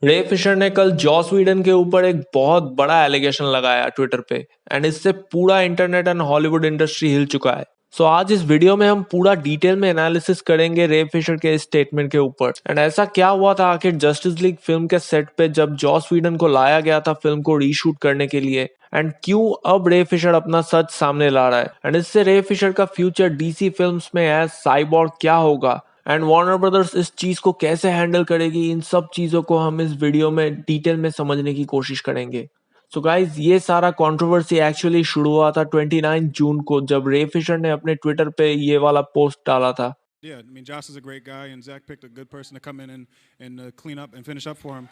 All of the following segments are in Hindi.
रे फिशर ने कल जॉस व्हीडन के ऊपर एक बहुत बड़ा एलिगेशन लगाया ट्विटर पे एंड इससे पूरा इंटरनेट एंड हॉलीवुड इंडस्ट्री हिल चुका है। सो आज इस वीडियो में हम पूरा डिटेल में एनालिसिस करेंगे रे फिशर के इस स्टेटमेंट के ऊपर एंड ऐसा क्या हुआ था आखिर जस्टिस लीग फिल्म के सेट पे जब जॉस व्हीडन को लाया गया था फिल्म को रीशूट करने के लिए एंड क्यों अब रे फिशर अपना सच सामने ला रहा है एंड इससे रे फिशर का फ्यूचर डीसी फिल्म्स में एज साइबॉर्ग क्या होगा एंड वार्नर ब्रदर्स इस चीज को कैसे हैंडल करेगी, इन सब चीजों को हम इस वीडियो में डिटेल में समझने की कोशिश करेंगे। सो गाइज ये सारा कंट्रोवर्सी एक्चुअली शुरू हुआ था 29 जून को जब रे फिशर ने अपने ट्विटर पे ये वाला पोस्ट डाला था। Yeah, I mean, Josh is a great guy, and Zach picked a good person to come in and clean up and finish up for him.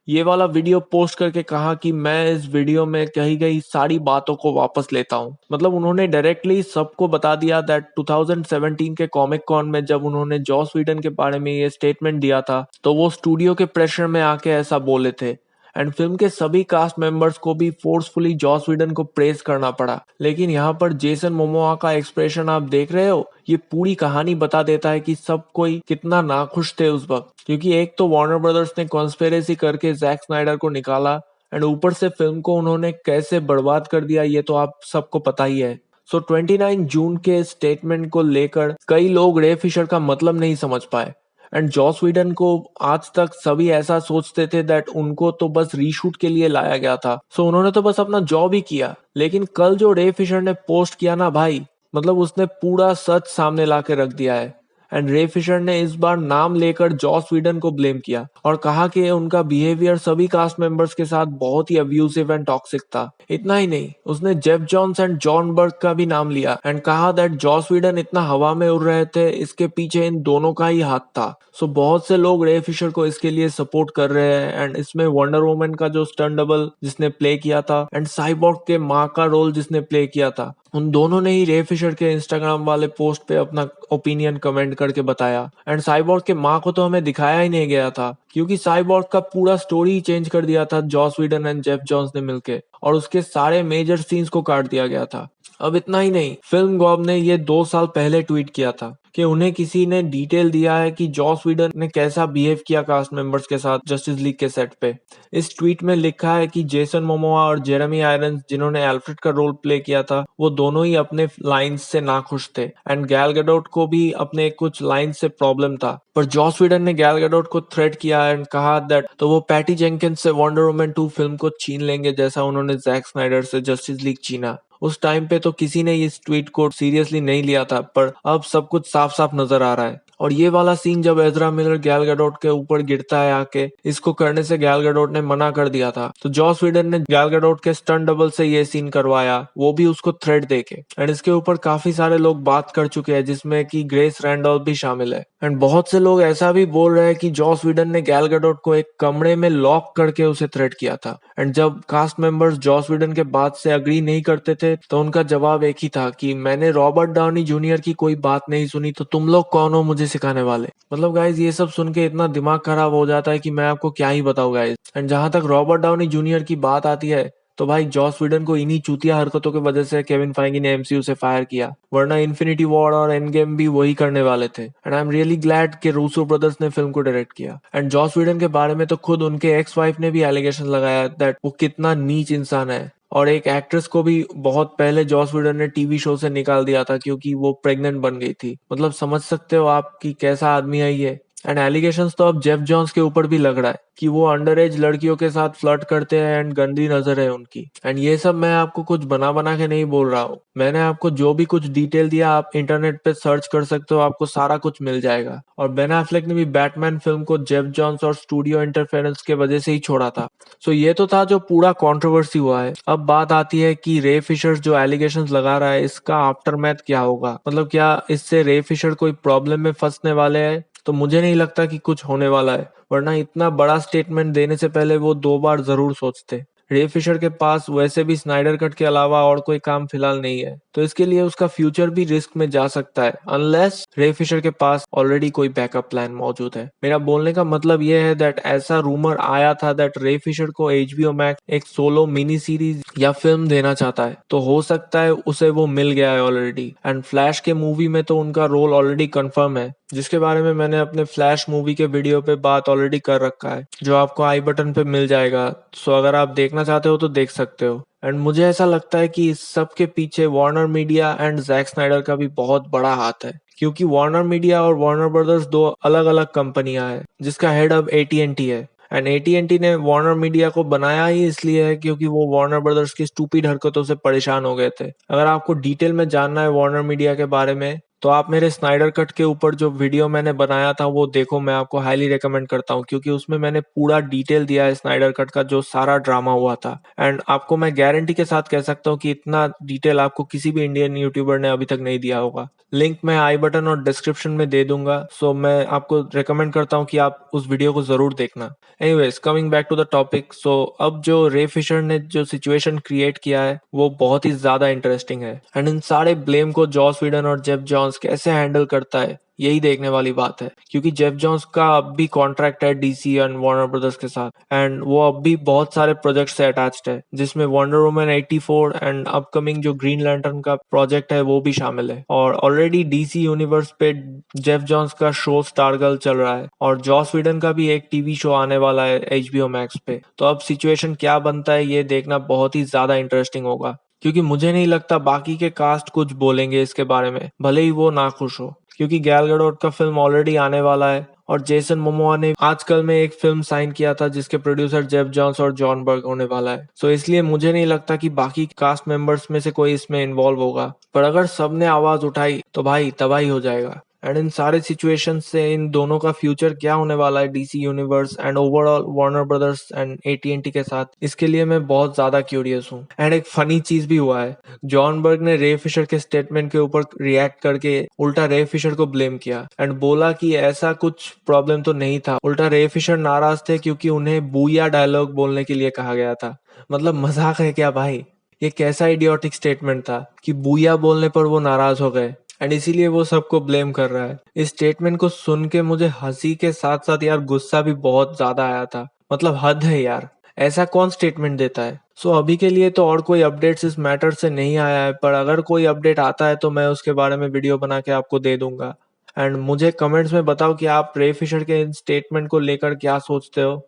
ये वाला वीडियो पोस्ट करके कहा कि मैं इस वीडियो में कही गई सारी बातों को वापस लेता हूं। मतलब उन्होंने डायरेक्टली सबको बता दिया दैट 2017 के कॉमिक कॉन में जब उन्होंने जॉस व्हीडन के बारे में ये स्टेटमेंट दिया था तो वो स्टूडियो के प्रेशर में आके ऐसा बोले थे एंड फिल्म के सभी कास्ट मेंबर्स को भी फोर्सफुली जॉस व्हीडन को प्रेस करना पड़ा। लेकिन यहाँ पर जेसन मोमोआ का एक्सप्रेशन आप देख रहे हो, ये पूरी कहानी बता देता है कि सब कोई कितना नाखुश थे उस वक्त, क्योंकि एक तो वार्नर ब्रदर्स ने कॉन्स्पिरेसी करके जैक स्नाइडर को निकाला एंड ऊपर से फिल्म को उन्होंने कैसे बर्बाद कर दिया ये तो आप सबको पता ही है। सो 29 जून के स्टेटमेंट को लेकर कई लोग रे फिशर का मतलब नहीं समझ पाए एंड जॉस व्हीडन को आज तक सभी ऐसा सोचते थे दैट उनको तो बस रीशूट के लिए लाया गया था, सो उन्होंने तो बस अपना जॉब ही किया। लेकिन कल जो रे फिशर ने पोस्ट किया ना भाई, मतलब उसने पूरा सच सामने ला के रख दिया है एंड रे फिशर ने इस बार नाम लेकर जॉस व्हीडन को ब्लेम किया और कहा कि उनका बिहेवियर सभी कास्ट मेंबर्स के साथ बहुत ही अब्यूसिव एंड टॉक्सिक था। इतना ही नहीं, उसने जेफ जॉन्स एंड जॉन बर्ग का भी नाम लिया एंड कहा दैट जॉस व्हीडन इतना हवा में उड़ रहे थे, इसके पीछे इन दोनों का ही हाथ था। सो बहुत से लोग रे फिशर को इसके लिए सपोर्ट कर रहे हैं एंड इसमें वंडर वुमन का जो स्टंट डबल जिसने प्ले किया था एंड साइबॉर्ग के माँ का रोल जिसने प्ले किया था, उन दोनों ने ही रे फिशर के इंस्टाग्राम वाले पोस्ट पे अपना ओपिनियन कमेंट करके बताया एंड साइबॉर्ग के माँ को तो हमें दिखाया ही नहीं गया था क्योंकि साइबॉर्ग का पूरा स्टोरी ही चेंज कर दिया था Jos Whedon and Jeff Johns ने मिलके और उसके सारे मेजर सीन्स को काट दिया गया था। अब इतना ही नहीं, फिल्म गॉब ने ये 2 साल पहले ट्वीट किया था कि उन्हें किसी ने डिटेल दिया है कि जॉस व्हीडन ने कैसा बिहेव किया कास्ट मेंबर्स के साथ जस्टिस लीग के सेट पे। इस ट्वीट में लिखा है कि जेसन मोमोआ और जेरेमी आयरन्स जिन्होंने एल्फ्रेड का रोल प्ले किया था वो दोनों ही अपने लाइंस से नाखुश थे एंड गैल गैडोट को भी अपने कुछ लाइंस से प्रॉब्लम था, पर जॉस व्हीडन ने गैल गैडोट को थ्रेट किया एंड कहा दैट तो वो पैटी जेंकिंस से वंडर वुमन 2 फिल्म को छीन लेंगे जैसा उन्होंने जैक स्नाइडर से जस्टिस लीग छीना। उस टाइम पे तो किसी ने इस ट्वीट को सीरियसली नहीं लिया था, पर अब सब कुछ साफ साफ नजर आ रहा है। और ये वाला सीन जब एज़रा मिलर गैल गैडोट के ऊपर गिरता है आके, इसको करने से गैल गैडोट ने मना कर दिया था, तो जॉस व्हीडन ने गैल गैडोट के स्टंट डबल से ये सीन करवाया, वो भी उसको थ्रेट देके एंड इसके ऊपर काफी सारे लोग बात कर चुके हैं जिसमें कि ग्रेस रैंडोल्फ भी शामिल है एंड बहुत से लोग ऐसा भी बोल रहे हैं कि जॉस व्हीडन ने गैल गैडोट को एक कमरे में लॉक करके उसे थ्रेट किया था एंड जब कास्ट मेंबर्स जॉस व्हीडन के बात से अग्री नहीं करते थे तो उनका जवाब एक ही था कि मैंने रॉबर्ट डाउनी जूनियर की कोई बात नहीं सुनी तो तुम लोग कौन हो मुझे सिखाने वाले। मतलब गाइज ये सब सुन के इतना दिमाग खराब हो जाता है कि मैं आपको क्या ही बताऊं गाइज। एंड जहां तक रॉबर्ट डाउनी जूनियर की बात आती है तो भाई जॉस व्हीडन को इन्हीं चूतिया हरकतों की वजह से केविन फाइगी ने एमसीयू से फायर किया, वरना इन्फिनिटी वॉर और एंड गेम भी वही करने वाले थे and I am really glad कि रूसो ब्रदर्स ने फिल्म को डायरेक्ट किया। एंड जॉस व्हीडन के बारे में तो खुद उनके एक्स वाइफ ने भी एलिगेशन लगाया दैट वो कितना नीच इंसान है और एक एक्ट्रेस को भी बहुत पहले जॉस व्हीडन ने टीवी शो से निकाल दिया था क्योंकि वो प्रेग्नेंट बन गई थी। मतलब समझ सकते हो आप कि कैसा आदमी है ये। एंड एलिगेशंस तो अब जेफ जॉन्स के ऊपर भी लग रहा है कि वो अंडर एज लड़कियों के साथ फ्लर्ट करते हैं एंड गंदी नजर है उनकी। एंड ये सब मैं आपको कुछ बना बना के नहीं बोल रहा हूँ, मैंने आपको जो भी कुछ डिटेल दिया आप इंटरनेट पे सर्च कर सकते हो, आपको सारा कुछ मिल जाएगा। और बेन एफ्लेक ने भी बैटमैन फिल्म को जेफ जॉन्स और स्टूडियो इंटरफेरेंस के वजह से ही छोड़ा था। सो ये तो था जो पूरा कंट्रोवर्सी हुआ है। अब बात आती है कि रे फिशर जो एलिगेशंस लगा रहा है इसका आफ्टरमैथ क्या होगा, मतलब क्या इससे रे फिशर कोई प्रॉब्लम में फंसने वाले हैं। तो मुझे नहीं लगता कि कुछ होने वाला है, वरना इतना बड़ा स्टेटमेंट देने से पहले वो 2 बार जरूर सोचते। रे फिशर के पास वैसे भी स्नाइडर कट के अलावा और कोई काम फिलहाल नहीं है, तो इसके लिए उसका फ्यूचर भी रिस्क में जा सकता है अनलेस रे फिशर के पास ऑलरेडी कोई बैकअप प्लान मौजूद है। मेरा बोलने का मतलब यह है दैट ऐसा रूमर आया था दैट रे फिशर को एचबीओ मैक्स एक सोलो मिनी सीरीज या फिल्म देना चाहता है, तो हो सकता है उसे वो मिल गया है ऑलरेडी। एंड फ्लैश के मूवी में तो उनका रोल ऑलरेडी कंफर्म है, जिसके बारे में मैंने अपने फ्लैश मूवी के वीडियो पे बात ऑलरेडी कर रखा है, जो आपको आई बटन पे मिल जाएगा। सो अगर आप देखना चाहते हो तो देख सकते हो। एंड मुझे ऐसा लगता है कि इस सब के पीछे Warner Media and Jack Snyder का भी बहुत बड़ा हाथ है, क्योंकि वार्नर मीडिया और वार्नर ब्रदर्स दो अलग अलग कंपनियां हैं जिसका हेड अब एटीएनटी है। एंड एटीएनटी ने वार्नर मीडिया को बनाया ही इसलिए है क्योंकि वो वार्नर ब्रदर्स की स्टूपिड हरकतों से परेशान हो गए थे। अगर आपको डिटेल में जानना है वार्नर मीडिया के बारे में तो आप मेरे स्नाइडर कट के ऊपर जो वीडियो मैंने बनाया था वो देखो, मैं आपको हाईली रेकमेंड करता हूँ, क्योंकि उसमें मैंने पूरा डिटेल दिया है स्नाइडर कट का जो सारा ड्रामा हुआ था। एंड आपको मैं गारंटी के साथ कह सकता हूँ कि इतना डिटेल आपको किसी भी इंडियन यूट्यूबर ने अभी तक नहीं दिया होगा। लिंक मैं आई बटन और डिस्क्रिप्शन में दे दूंगा, सो मैं आपको रेकमेंड करता हूँ कि आप उस वीडियो को जरूर देखना। Anyways, coming back to the topic, so अब जो रे फिशर ने जो सिचुएशन क्रिएट किया है वो बहुत ही ज्यादा इंटरेस्टिंग है। एंड इन सारे ब्लेम को जॉस व्हीडन और जेफ जॉन्स कैसे हैंडल करता है यही देखने वाली बात है, क्योंकि जेफ जॉन्स का अब भी कॉन्ट्रैक्ट है डीसी एंड वार्नर ब्रदर्स के साथ, एंड वो अब भी बहुत सारे प्रोजेक्ट से अटैच्ड है, जिसमें वंडर वुमन 84 एंड अपकमिंग जो ग्रीन लैंटर्न का प्रोजेक्ट है वो भी शामिल है। और ऑलरेडी डीसी यूनिवर्स पे जेफ जॉन्स का शो स्टारगर्ल चल रहा है और जॉस व्हीडन का भी एक टीवी शो आने वाला है एचबीओ मैक्स पे। तो अब सिचुएशन क्या बनता है ये देखना बहुत ही ज्यादा इंटरेस्टिंग होगा, क्योंकि मुझे नहीं लगता बाकी के कास्ट कुछ बोलेंगे इसके बारे में, भले ही वो नाखुश हो, क्योंकि गैल गैडोट का फिल्म ऑलरेडी आने वाला है और जेसन मोमोआ ने आजकल में एक फिल्म साइन किया था जिसके प्रोड्यूसर जेफ जॉन्स और जॉन बर्ग होने वाला है। सो इसलिए मुझे नहीं लगता कि बाकी कास्ट मेंबर्स में से कोई इसमें इन्वॉल्व होगा, पर अगर सबने आवाज उठाई तो भाई तबाही हो जाएगा। एंड इन सारे सिचुएशन से इन दोनों का फ्यूचर क्या होने वाला है DC universe and overall Warner Brothers and एटीएनटी के साथ, इसके लिए मैं बहुत ज्यादा क्यूरियस हूँ। एंड एक फनी चीज भी हुआ है, जॉन बर्ग ने रे फिशर के स्टेटमेंट के ऊपर रिएक्ट करके उल्टा रे फिशर को ब्लेम किया एंड बोला कि ऐसा कुछ प्रॉब्लम तो नहीं था, उल्टा रे फिशर नाराज थे क्योंकि उन्हें बूया डायलॉग बोलने के लिए कहा गया था। मतलब मजाक है क्या भाई? ये कैसा इडियोटिक स्टेटमेंट था कि बूया बोलने पर वो नाराज हो गए एंड इसीलिए वो सबको ब्लेम कर रहा है। इस स्टेटमेंट को सुन के मुझे हंसी के साथ साथ यार गुस्सा भी बहुत ज्यादा आया था। मतलब हद है यार, ऐसा कौन स्टेटमेंट देता है? सो अभी के लिए तो और कोई अपडेट्स इस मैटर से नहीं आया है, पर अगर कोई अपडेट आता है तो मैं उसके बारे में वीडियो बना के आपको दे दूंगा। एंड मुझे कमेंट्स में बताओ कि आप रे फिशर के इन स्टेटमेंट को लेकर क्या सोचते हो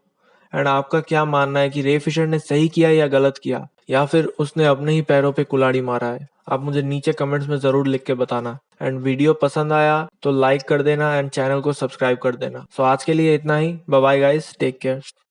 एंड आपका क्या मानना है कि रे फिशर ने सही किया या गलत किया, या फिर उसने अपने ही पैरों पे कुल्हाड़ी मारा है। आप मुझे नीचे कमेंट्स में जरूर लिख के बताना। एंड वीडियो पसंद आया तो लाइक कर देना एंड चैनल को सब्सक्राइब कर देना। सो आज के लिए इतना ही, bye bye guys, take care.